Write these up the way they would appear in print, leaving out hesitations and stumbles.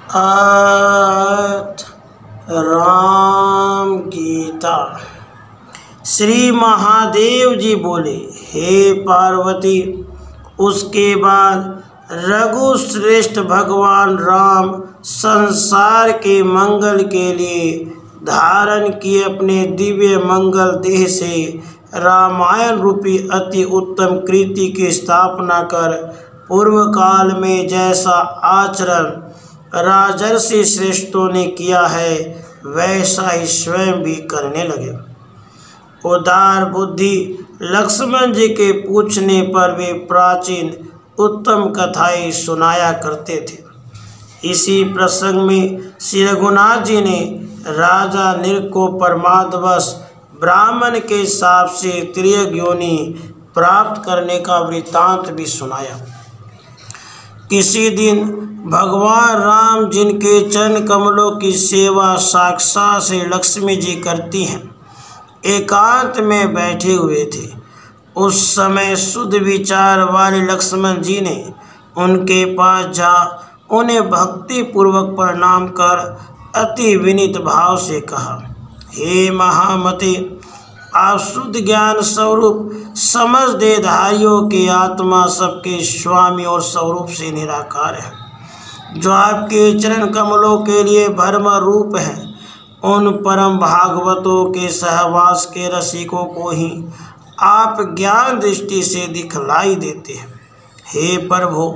अथ राम गीता। श्री महादेव जी बोले, हे पार्वती, उसके बाद रघुश्रेष्ठ भगवान राम संसार के मंगल के लिए धारण किए अपने दिव्य मंगल देह से रामायण रूपी अति उत्तम कृति की स्थापना कर पूर्व काल में जैसा आचरण राजर्षि श्रेष्ठों ने किया है वैसा ही स्वयं भी करने लगे। उदार बुद्धि लक्ष्मण जी के पूछने पर वे प्राचीन उत्तम कथाएं सुनाया करते थे। इसी प्रसंग में श्री रघुनाथ जी ने राजा नृप को परमादवश ब्राह्मण के हिसाब से त्रियग योनि प्राप्त करने का वृत्तांत भी सुनाया। किसी दिन भगवान राम जिनके चरण कमलों की सेवा साक्षात श्री लक्ष्मी जी करती हैं, एकांत में बैठे हुए थे। उस समय शुद्ध विचार वाले लक्ष्मण जी ने उनके पास जा उन्हें भक्ति पूर्वक प्रणाम कर अति विनीत भाव से कहा, हे महामते, आप शुद्ध ज्ञान स्वरूप समझ देहधारियों की आत्मा सबके स्वामी और स्वरूप से निराकार है, जो आपके चरण कमलों के लिए भरम रूप है। उन परम भागवतों के सहवास के रसिकों को ही आप ज्ञान दृष्टि से दिखलाई देते हैं। हे प्रभु,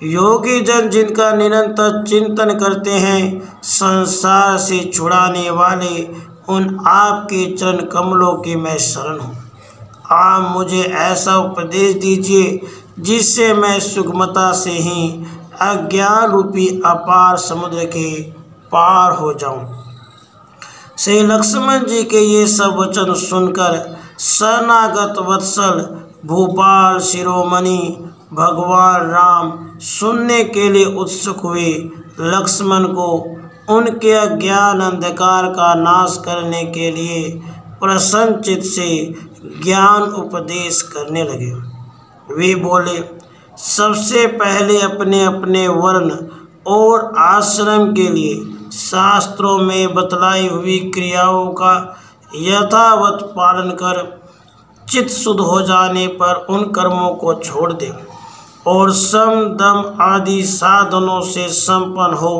योगी जन जिनका निरंतर चिंतन करते हैं, संसार से छुड़ाने वाले उन आपके चरण कमलों की मैं शरण हूँ। आप मुझे ऐसा उपदेश दीजिए जिससे मैं सुगमता से ही अज्ञान रूपी अपार समुद्र के पार हो जाऊं। श्री लक्ष्मण जी के ये सब वचन सुनकर शरणागत वत्सल भूपाल शिरोमणि भगवान राम सुनने के लिए उत्सुक हुए। लक्ष्मण को उनके अज्ञान अंधकार का नाश करने के लिए प्रसन्नचित से ज्ञान उपदेश करने लगे। वे बोले, सबसे पहले अपने अपने वर्ण और आश्रम के लिए शास्त्रों में बतलाई हुई क्रियाओं का यथावत पालन कर चित्त शुद्ध हो जाने पर उन कर्मों को छोड़ दें और सम दम आदि साधनों से संपन्न हो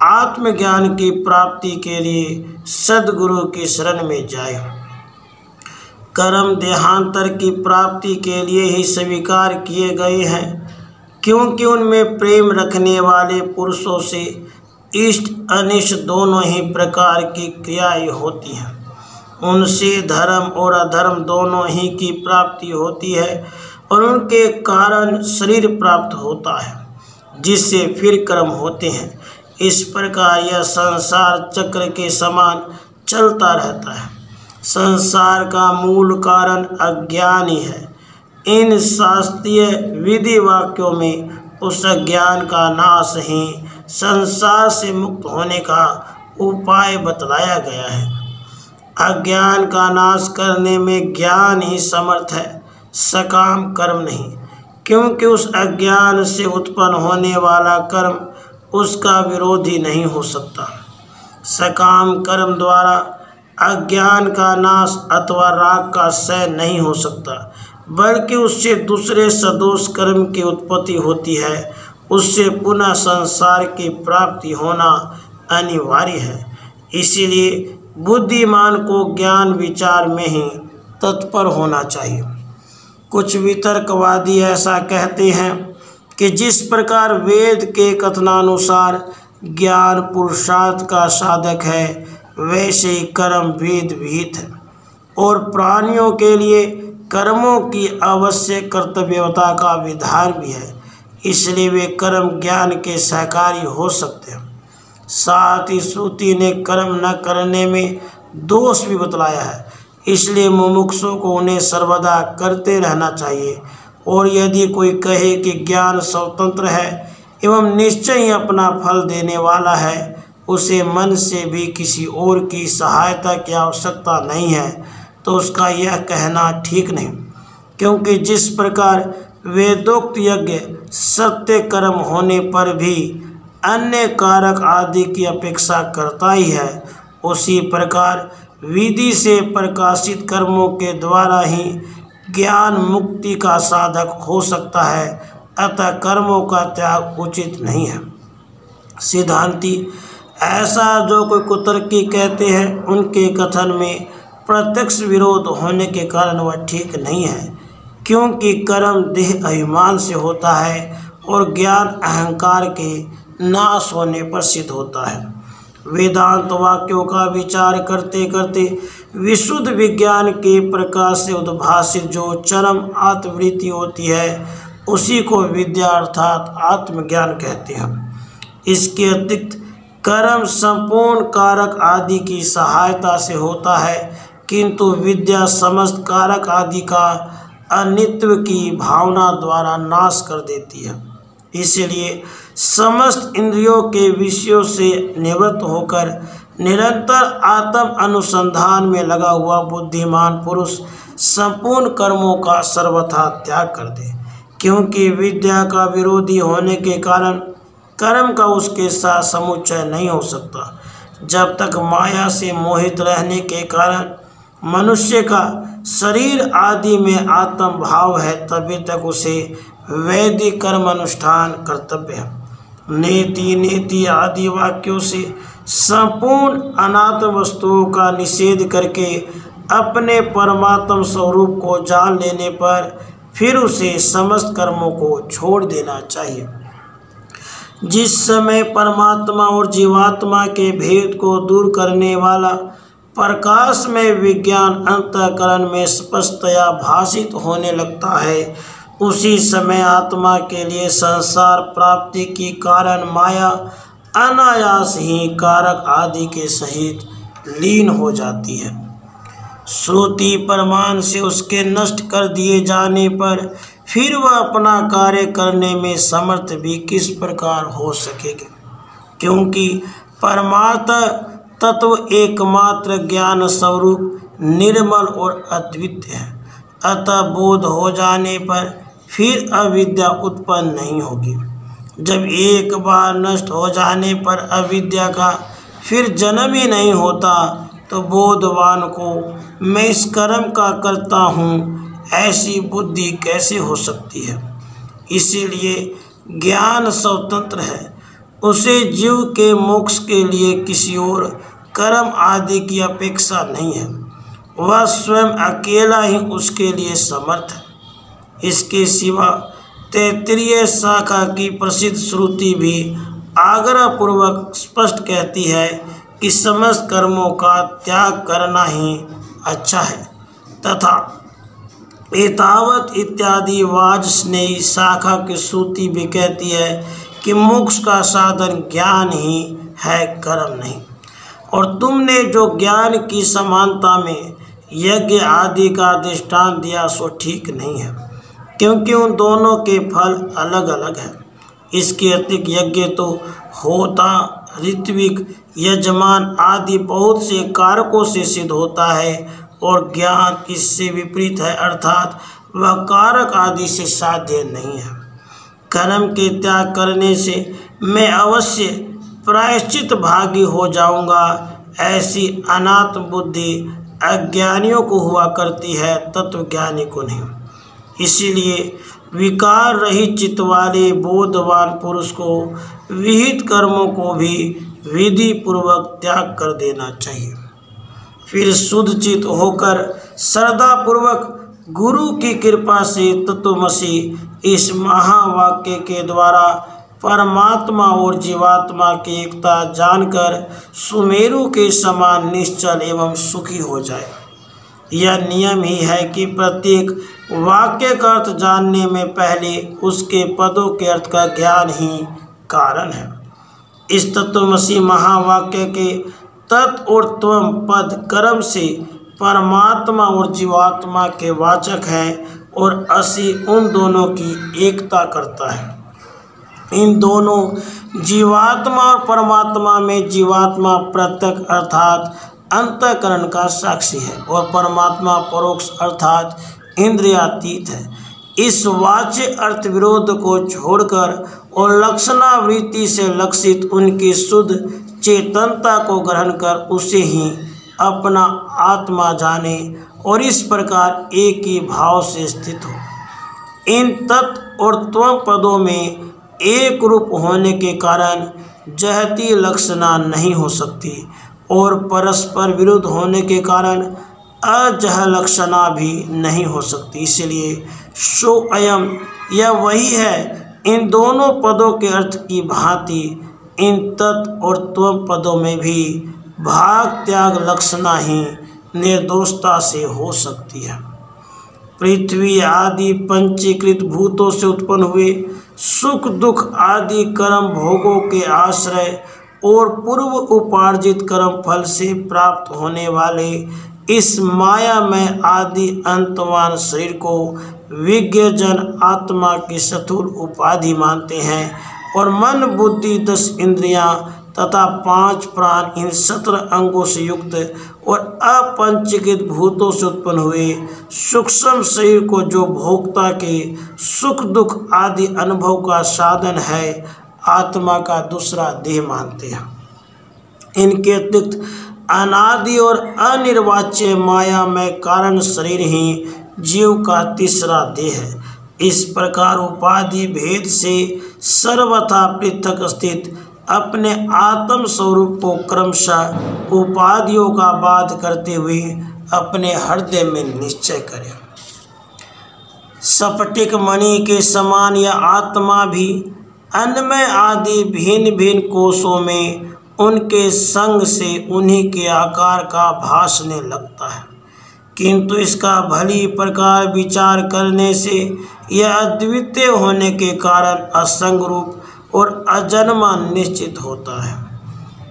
आत्मज्ञान की प्राप्ति के लिए सद्गुरु की शरण में जाए। कर्म देहांतर की प्राप्ति के लिए ही स्वीकार किए गए हैं, क्योंकि उनमें प्रेम रखने वाले पुरुषों से इष्ट अनिष्ट दोनों ही प्रकार की क्रियाएं होती हैं। उनसे धर्म और अधर्म दोनों ही की प्राप्ति होती है और उनके कारण शरीर प्राप्त होता है, जिससे फिर कर्म होते हैं। इस प्रकार यह संसार चक्र के समान चलता रहता है। संसार का मूल कारण अज्ञान ही है। इन शास्त्रीय विधि वाक्यों में उस अज्ञान का नाश ही संसार से मुक्त होने का उपाय बतलाया गया है। अज्ञान का नाश करने में ज्ञान ही समर्थ है, सकाम कर्म नहीं, क्योंकि उस अज्ञान से उत्पन्न होने वाला कर्म उसका विरोधी नहीं हो सकता। सकाम कर्म द्वारा अज्ञान का नाश अथवा राग का क्षय नहीं हो सकता, बल्कि उससे दूसरे सदोष कर्म की उत्पत्ति होती है। उससे पुनः संसार की प्राप्ति होना अनिवार्य है। इसीलिए बुद्धिमान को ज्ञान विचार में ही तत्पर होना चाहिए। कुछ वितर्कवादी ऐसा कहते हैं कि जिस प्रकार वेद के कथनानुसार ज्ञान पुरुषार्थ का साधक है, वैसे ही कर्म वेद विहित है और प्राणियों के लिए कर्मों की आवश्यक कर्तव्यता का विधान भी है। इसलिए वे कर्म ज्ञान के सहकारी हो सकते हैं। साथ ही श्रुति ने कर्म न करने में दोष भी बतलाया है। इसलिए मुमुक्षु को उन्हें सर्वदा करते रहना चाहिए। और यदि कोई कहे कि ज्ञान स्वतंत्र है एवं निश्चय ही अपना फल देने वाला है, उसे मन से भी किसी और की सहायता की आवश्यकता नहीं है, तो उसका यह कहना ठीक नहीं। क्योंकि जिस प्रकार वेदोक्त यज्ञ सत्य कर्म होने पर भी अन्य कारक आदि की अपेक्षा करता ही है, उसी प्रकार विधि से प्रकाशित कर्मों के द्वारा ही ज्ञान मुक्ति का साधक हो सकता है। अतः कर्मों का त्याग उचित नहीं है। सिद्धांती ऐसा जो कोई कुतर्की कहते हैं, उनके कथन में प्रत्यक्ष विरोध होने के कारण वह ठीक नहीं है, क्योंकि कर्म देह अभिमान से होता है और ज्ञान अहंकार के नाश होने पर सिद्ध होता है। वेदांत वाक्यों का विचार करते करते विशुद्ध विज्ञान के प्रकाश से उद्भासित जो चरम आत्मवृत्ति होती है, उसी को विद्या अर्थात आत्मज्ञान कहते हैं। इसके अतिरिक्त कर्म संपूर्ण कारक आदि की सहायता से होता है, किंतु विद्या समस्त कारक आदि का अनित्व की भावना द्वारा नाश कर देती है। इसलिए समस्त इंद्रियों के विषयों से निवृत्त होकर निरंतर आत्म अनुसंधान में लगा हुआ बुद्धिमान पुरुष संपूर्ण कर्मों का सर्वथा त्याग कर दे, क्योंकि विद्या का विरोधी होने के कारण कर्म का उसके साथ समुच्चय नहीं हो सकता। जब तक माया से मोहित रहने के कारण मनुष्य का शरीर आदि में आत्म भाव है, तभी तक उसे वैदिक कर्म अनुष्ठान कर्तव्य है। नेति नेति आदि वाक्यों से संपूर्ण अनात्म वस्तुओं का निषेध करके अपने परमात्म स्वरूप को जान लेने पर फिर उसे समस्त कर्मों को छोड़ देना चाहिए। जिस समय परमात्मा और जीवात्मा के भेद को दूर करने वाला प्रकाश में विज्ञान अंतःकरण में स्पष्टतया भाषित होने लगता है, उसी समय आत्मा के लिए संसार प्राप्ति की कारण माया अनायास ही कारक आदि के सहित लीन हो जाती है। श्रुति प्रमाण से उसके नष्ट कर दिए जाने पर फिर वह अपना कार्य करने में समर्थ भी किस प्रकार हो सकेगा, क्योंकि परमार्थ तत्व एकमात्र ज्ञान स्वरूप निर्मल और अद्वितीय है। अतः बोध हो जाने पर फिर अविद्या उत्पन्न नहीं होगी। जब एक बार नष्ट हो जाने पर अविद्या का फिर जन्म ही नहीं होता, तो बोधवान को मैं इस कर्म का करता हूँ ऐसी बुद्धि कैसे हो सकती है। इसीलिए ज्ञान स्वतंत्र है, उसे जीव के मोक्ष के लिए किसी और कर्म आदि की अपेक्षा नहीं है। वह स्वयं अकेला ही उसके लिए समर्थ है। इसके सिवा तैत्तिरीय शाखा की प्रसिद्ध श्रुति भी आग्रहपूर्वक स्पष्ट कहती है कि समस्त कर्मों का त्याग करना ही अच्छा है, तथा एतावत इत्यादि वाजस्नेही शाखा की श्रुति भी कहती है कि मोक्ष का साधन ज्ञान ही है, कर्म नहीं। और तुमने जो ज्ञान की समानता में यज्ञ आदि का दृष्टांत दिया सो ठीक नहीं है, क्योंकि उन दोनों के फल अलग अलग हैं। इसके अतिरिक्त यज्ञ तो होता, ऋत्विक, यजमान आदि बहुत से कारकों से सिद्ध होता है, और ज्ञान इससे विपरीत है, अर्थात वह कारक आदि से साध्य नहीं है। कर्म के त्याग करने से मैं अवश्य प्रायश्चित भागी हो जाऊंगा, ऐसी अनात्म बुद्धि अज्ञानियों को हुआ करती है, तत्वज्ञानी को नहीं। इसीलिए विकार रहित चित्त वाले बोधवान पुरुष को विहित कर्मों को भी विधि पूर्वक त्याग कर देना चाहिए। फिर शुद्ध चित्त होकर श्रद्धापूर्वक गुरु की कृपा से तत्वमसि इस महावाक्य के द्वारा परमात्मा और जीवात्मा की एकता जानकर सुमेरु के समान निश्चल एवं सुखी हो जाए। यह नियम ही है कि प्रत्येक वाक्य का अर्थ जानने में पहले उसके पदों के अर्थ का ज्ञान ही कारण है। इस तत्वमसि महावाक्य के तत् और त्वम पद कर्म से परमात्मा और जीवात्मा के वाचक हैं, और असि उन दोनों की एकता करता है। इन दोनों जीवात्मा और परमात्मा में जीवात्मा प्रत्यक्ष अर्थात अंतःकरण का साक्षी है, और परमात्मा परोक्ष अर्थात इंद्रियातीत है। इस वाच्य अर्थ विरोध को छोड़कर और लक्षणावृत्ति से लक्षित उनकी शुद्ध चेतनता को ग्रहण कर उसे ही अपना आत्मा जाने और इस प्रकार एक ही भाव से स्थित हो। इन तत् और त्वं पदों में एक रूप होने के कारण जहती लक्षणा नहीं हो सकती और परस्पर विरुद्ध होने के कारण अजह लक्षणा भी नहीं हो सकती। इसलिए सो अयम यह वही है। इन दोनों पदों के अर्थ की भांति इन तत् और त्वं पदों में भी भाग त्याग लक्षणा ही निर्दोषता से हो सकती है। पृथ्वी आदि पंचीकृत भूतों से उत्पन्न हुए सुख दुख आदि कर्म भोगों के आश्रय और पूर्व उपार्जित कर्म फल से प्राप्त होने वाले इस माया में आदि अंतवान शरीर को विज्ञजन आत्मा की स्थूल उपाधि मानते हैं और मन बुद्धि 10 इंद्रियां तथा 5 प्राण इन 17 अंगों से युक्त और अपंचीकृत भूतों से उत्पन्न हुए सूक्ष्म शरीर को जो भोक्ता के सुख दुख आदि अनुभव का साधन है आत्मा का दूसरा देह मानते हैं। इनके अतिरिक्त अनादि और अनिर्वाच्य माया में कारण शरीर ही जीव का तीसरा देह है। इस प्रकार उपाधि भेद से सर्वथा पृथक स्थित अपने आत्म स्वरूप को क्रमशः उपाधियों का बाध करते हुए अपने हृदय में निश्चय करें। स्फटिक मणि के समान यह आत्मा भी अन्नमय आदि भिन्न भिन्न कोशों में उनके संग से उन्हीं के आकार का भासने लगता है, किंतु इसका भली प्रकार विचार करने से यह अद्वितीय होने के कारण असंग रूप और अजन्मा निश्चित होता है।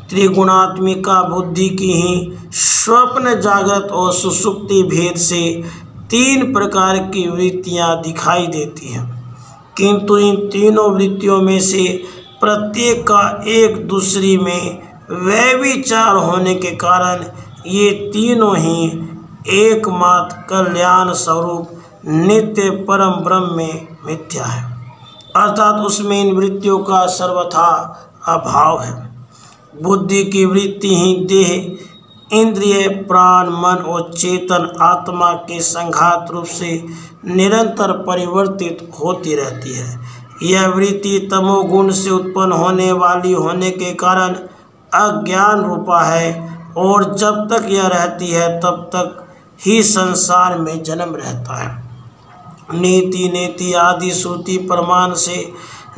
त्रिगुणात्मिका बुद्धि की ही स्वप्न जागृत और सुषुप्ति भेद से 3 प्रकार की वृत्तियां दिखाई देती हैं, किंतु इन तीनों वृत्तियों में से प्रत्येक का एक दूसरी में व्यभिचार होने के कारण ये तीनों ही एकमात्र कल्याण स्वरूप नित्य परम ब्रह्म में मिथ्या है, अर्थात उसमें इन वृत्तियों का सर्वथा अभाव है। बुद्धि की वृत्ति ही देह इंद्रिय प्राण मन और चेतन आत्मा के संघात रूप से निरंतर परिवर्तित होती रहती है। यह वृत्ति तमोगुण से उत्पन्न होने वाली होने के कारण अज्ञान रूपा है और जब तक यह रहती है तब तक ही संसार में जन्म रहता है। नीति नेति आदि श्रुति प्रमाण से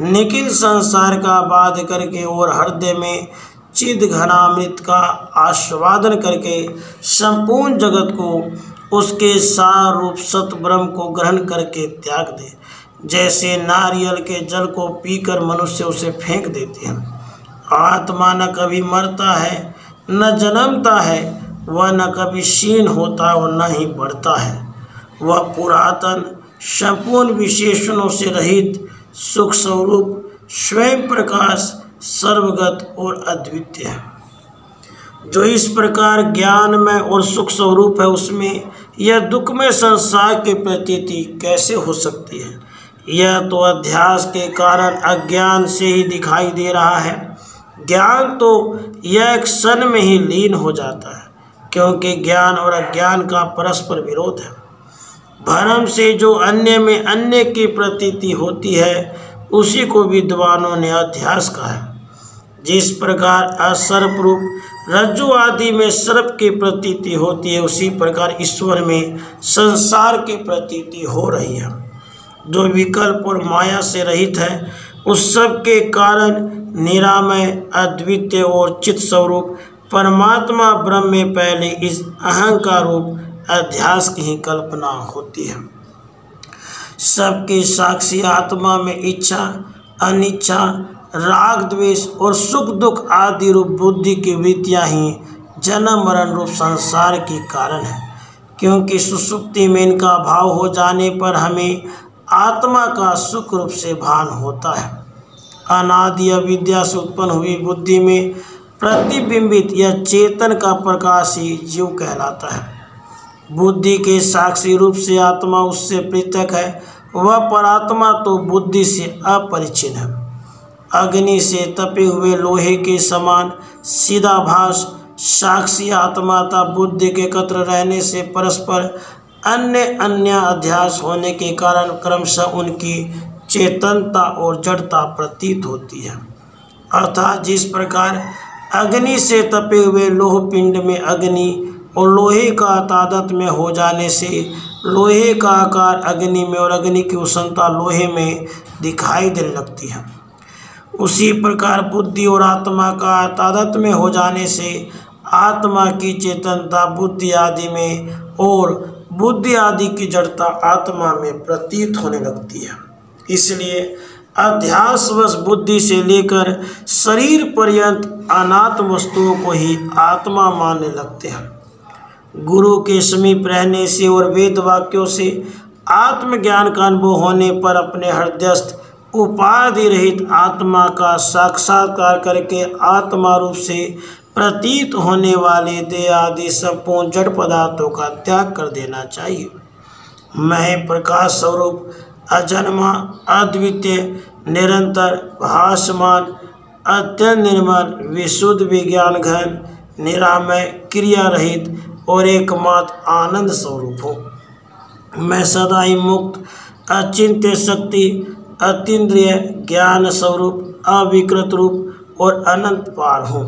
निखिल संसार का बाध करके और हृदय में चिद घनामृत का आस्वादन करके संपूर्ण जगत को उसके सार रूप सत ब्रह्म को ग्रहण करके त्याग दे। जैसे नारियल के जल को पीकर मनुष्य उसे फेंक देते हैं। आत्मा न कभी मरता है न जन्मता है, वह न कभी क्षीण होता और न ही बढ़ता है। वह पुरातन संपूर्ण विशेषणों से रहित सुख स्वरूप स्वयं प्रकाश सर्वगत और अद्वितीय है। जो इस प्रकार ज्ञान में और सुख स्वरूप है उसमें यह दुख में संसार की प्रतीति कैसे हो सकती है? यह तो अध्यास के कारण अज्ञान से ही दिखाई दे रहा है। ज्ञान तो यह एक क्षण में ही लीन हो जाता है, क्योंकि ज्ञान और अज्ञान का परस्पर विरोध है। भ्रम से जो अन्य में अन्य की प्रतीति होती है उसी को विद्वानों ने अध्यास कहा है। जिस प्रकार असर्प रूप रज्जु आदि में सर्प की प्रतीति होती है उसी प्रकार ईश्वर में संसार की प्रतीति हो रही है। जो विकल्प और माया से रहित है उस सब के कारण निरामय अद्वितीय और चित स्वरूप परमात्मा ब्रह्म में पहले इस अहंकार रूप अध्यास की ही कल्पना होती है। सबके साक्षी आत्मा में इच्छा अनिच्छा राग द्वेष और सुख दुख आदि रूप बुद्धि की वृत्तियाँ ही जन्म मरण रूप संसार के कारण है, क्योंकि सुषुप्ति में इनका भाव हो जाने पर हमें आत्मा का सुख रूप से भान होता है। अनादि अविद्या से उत्पन्न हुई बुद्धि में प्रतिबिंबित यह चेतन का प्रकाश ही जीव कहलाता है। बुद्धि के साक्षी रूप से आत्मा उससे पृथक है, वह परात्मा तो बुद्धि से अपरिचिन्न है। अग्नि से तपे हुए लोहे के समान सीधाभास साक्षी आत्मा तथा बुद्धि के एकत्र रहने से परस्पर अन्य अन्य अध्यास होने के कारण क्रमशः उनकी चेतनता और जड़ता प्रतीत होती है। अर्थात जिस प्रकार अग्नि से तपे हुए लोह पिंड में अग्नि और लोहे का तादात्म्य में हो जाने से लोहे का आकार अग्नि में और अग्नि की उष्णता लोहे में दिखाई देने लगती है, उसी प्रकार बुद्धि और आत्मा का तादात्म्य में हो जाने से आत्मा की चेतनता बुद्धि आदि में और बुद्धि आदि की जड़ता आत्मा में प्रतीत होने लगती है। इसलिए अध्यासवश बुद्धि से लेकर शरीर पर्यंत अनात्म वस्तुओं को ही आत्मा मानने लगते हैं। गुरु के समीप रहने से और वेद वाक्यों से आत्मज्ञान का अनुभव होने पर अपने हृदयस्थ उपाधि रहित आत्मा का साक्षात्कार करके आत्मा रूप से प्रतीत होने वाले देह आदि संपूर्ण जड़ पदार्थों का त्याग कर देना चाहिए। मैं प्रकाश स्वरूप अजन्मा अद्वितीय निरंतर भासमान अत्यंत निर्मल विशुद्ध विज्ञान घन निरामय क्रिया रहित और एकमात्र आनंद स्वरूप हूँ। मैं सदा ही मुक्त अचिंत्य शक्ति अतीन्द्रिय ज्ञान स्वरूप अविकृत रूप और अनंत पार हूँ।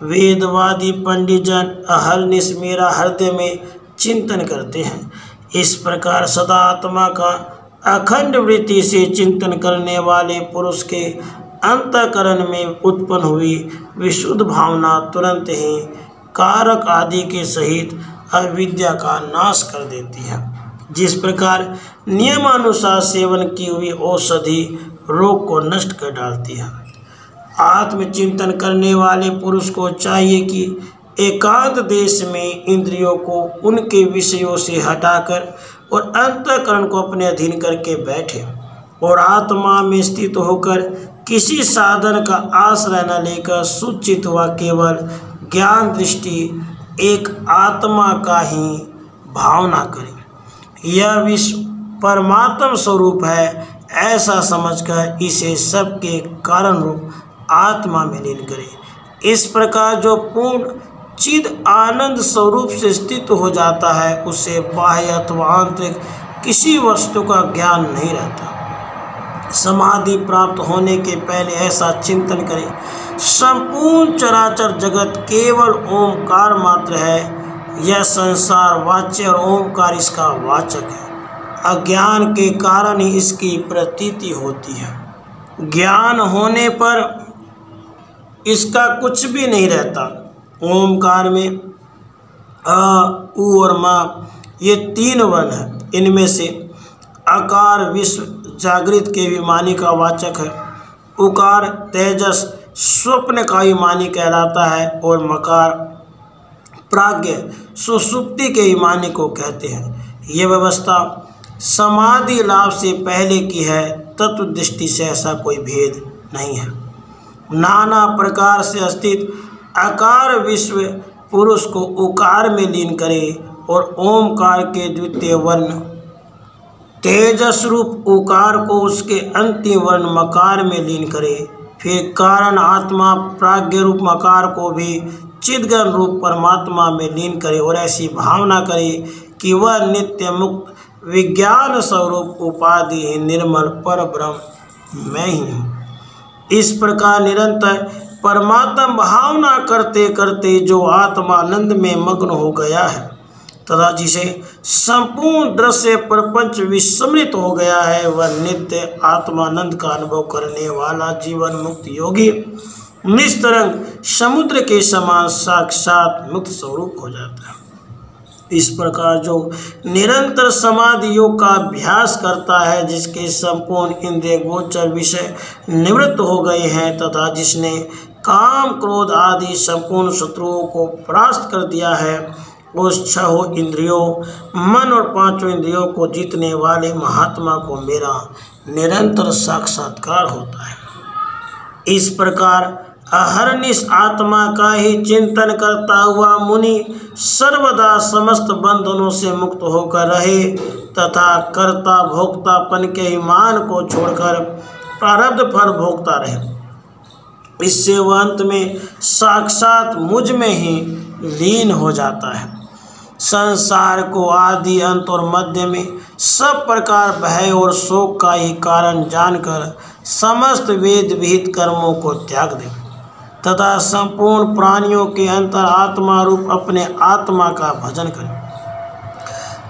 वेदवादी पंडितजन अहर्निश मेरा हृदय में चिंतन करते हैं। इस प्रकार सदा आत्मा का अखंड वृत्ति से चिंतन करने वाले पुरुष के अंतःकरण में उत्पन्न हुई विशुद्ध भावना तुरंत ही कारक आदि के सहित अविद्या का नाश कर देती है। जिस प्रकार नियमानुसार सेवन की हुई औषधि रोग को नष्ट कर डालती है। आत्मचिंतन करने वाले पुरुष को चाहिए कि एकांत देश में इंद्रियों को उनके विषयों से हटाकर और अंतःकरण को अपने अधीन करके बैठे और आत्मा में स्थित होकर किसी साधन का आश्रय न लेकर सुचित हुआ केवल ज्ञान दृष्टि एक आत्मा का ही भावना करें। यह विश्व परमात्म स्वरूप है ऐसा समझकर इसे सबके कारण रूप आत्मा में लीन करें। इस प्रकार जो पूर्ण चिद आनंद स्वरूप से स्थित हो जाता है उसे बाह्य अथवा आंतरिक किसी वस्तु का ज्ञान नहीं रहता। समाधि प्राप्त होने के पहले ऐसा चिंतन करें, संपूर्ण चराचर जगत केवल ओंकार मात्र है। यह संसार वाच्य और ओंकार इसका वाचक है। अज्ञान के कारण ही इसकी प्रतीति होती है। ज्ञान होने पर इसका कुछ भी नहीं रहता। ओंकार में अ, उ और मा ये तीन वर्ण हैं। इनमें से अकार विश्व जागृत के विमानी का वाचक है, उकार तेजस स्वप्न का विमानी कहलाता है और मकार प्राज्ञ सुसुप्ति के विमानी को कहते हैं। यह व्यवस्था समाधि लाभ से पहले की है। तत्व दृष्टि से ऐसा कोई भेद नहीं है। नाना प्रकार से स्थित आकार विश्व पुरुष को उकार में लीन करे और ओमकार के द्वितीय वर्ण तेजस रूप उकार को उसके अंतिम वर्ण मकार में लीन करे। फिर कारण आत्मा प्राज्ञ रूप मकार को भी चिद्गन रूप परमात्मा में लीन करे और ऐसी भावना करे कि वह नित्य मुक्त विज्ञान स्वरूप उपाधि निर्मल पर ब्रह्म मैं ही हूँ। इस प्रकार निरंतर परमात्मा भावना करते करते जो आत्मानंद में मग्न हो गया है तथा जिसे संपूर्ण दृश्य प्रपंच विस्मृत हो गया है वह नित्य आत्मानंद का अनुभव करने वाला जीवन मुक्त योगी निस्तरंग समुद्र के समान साक्षात मुक्त स्वरूप हो जाता है। इस प्रकार जो निरंतर समाधि योग का अभ्यास करता है, जिसके संपूर्ण इंद्रिय गोचर विषय निवृत्त हो गए हैं तथा जिसने काम क्रोध आदि संपूर्ण शत्रुओं को परास्त कर दिया है, उस छह इंद्रियों मन और पांचों इंद्रियों को जीतने वाले महात्मा को मेरा निरंतर साक्षात्कार होता है। इस प्रकार अहर्निश आत्मा का ही चिंतन करता हुआ मुनि सर्वदा समस्त बंधनों से मुक्त होकर रहे तथा कर्ता भोक्तापन के ईमान को छोड़कर प्रारब्ध फल भोगता रहे। इससे वह अंत में साक्षात मुझ में ही लीन हो जाता है। संसार को आदि, अंत और मध्य में सब प्रकार भय और शोक का ही कारण जानकर समस्त वेद विहित कर्मों को त्याग दे तथा संपूर्ण प्राणियों के अंतर आत्मा रूप अपने आत्मा का भजन करें।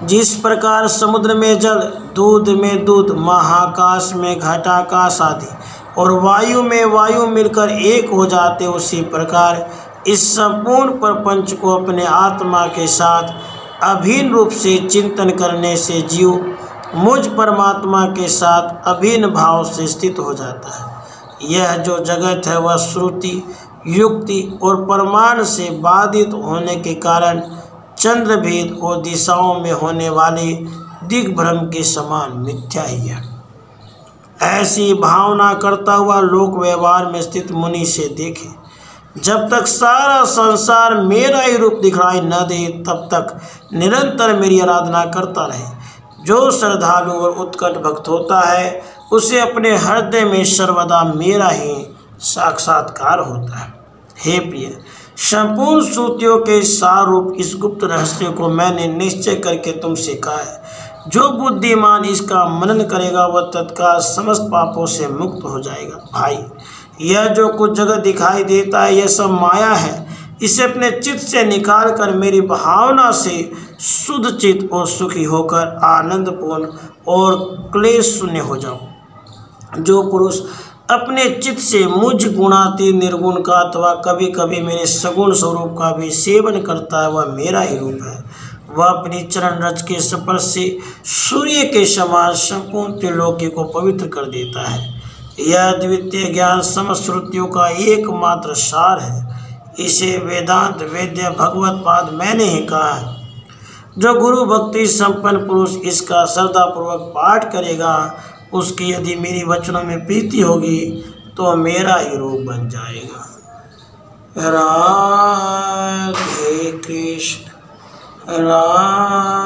जिस प्रकार समुद्र में जल, दूध में दूध, महाकाश में घटाकाश आदि और वायु में वायु मिलकर एक हो जाते, उसी प्रकार इस संपूर्ण प्रपंच को अपने आत्मा के साथ अभिन्न रूप से चिंतन करने से जीव मुझ परमात्मा के साथ अभिन्न भाव से स्थित हो जाता है। यह जो जगत है वह श्रुति, युक्ति और प्रमाण से बाधित होने के कारण चंद्रभेद और दिशाओं में होने वाले दिग्भ्रम के समान मिथ्या ही है। ऐसी भावना करता हुआ लोक व्यवहार में स्थित मुनि से देखे, जब तक सारा संसार मेरा ही रूप दिखाई न दे तब तक निरंतर मेरी आराधना करता रहे। जो श्रद्धालु और उत्कट भक्त होता है उसे अपने हृदय में सर्वदा मेरा ही साक्षात्कार होता है। हे प्रिय, संपूर्ण श्रुतियों के सार रूप इस गुप्त रहस्य को मैंने निश्चय करके तुमसे कहा है। जो बुद्धिमान इसका मनन करेगा वह तत्काल समस्त पापों से मुक्त हो जाएगा। भाई, यह जो कुछ जगत दिखाई देता है यह सब माया है। इसे अपने चित्त से निकाल कर मेरी भावना से शुद्ध चित्त और सुखी होकर आनंदपूर्ण और क्लेश शून्य हो जाओ। जो पुरुष अपने चित्त से मुझ गुणातीत निर्गुण का अथवा कभी कभी मेरे सगुण स्वरूप का भी सेवन करता है वह मेरा ही रूप है। वह अपनी चरण रज के स्पर्श से सूर्य के समान संपूर्ण त्रिलोकी को पवित्र कर देता है। यह द्वितीय ज्ञान समस्त श्रुतियों का एकमात्र सार है। इसे वेदांत वेद्य भगवत पाद मैंने ही कहा है। जो गुरु भक्ति संपन्न पुरुष इसका श्रद्धापूर्वक पाठ करेगा उसकी यदि मेरी वचनों में प्रीति होगी तो मेरा ही रूप बन जाएगा। राधे कृष्ण राधे।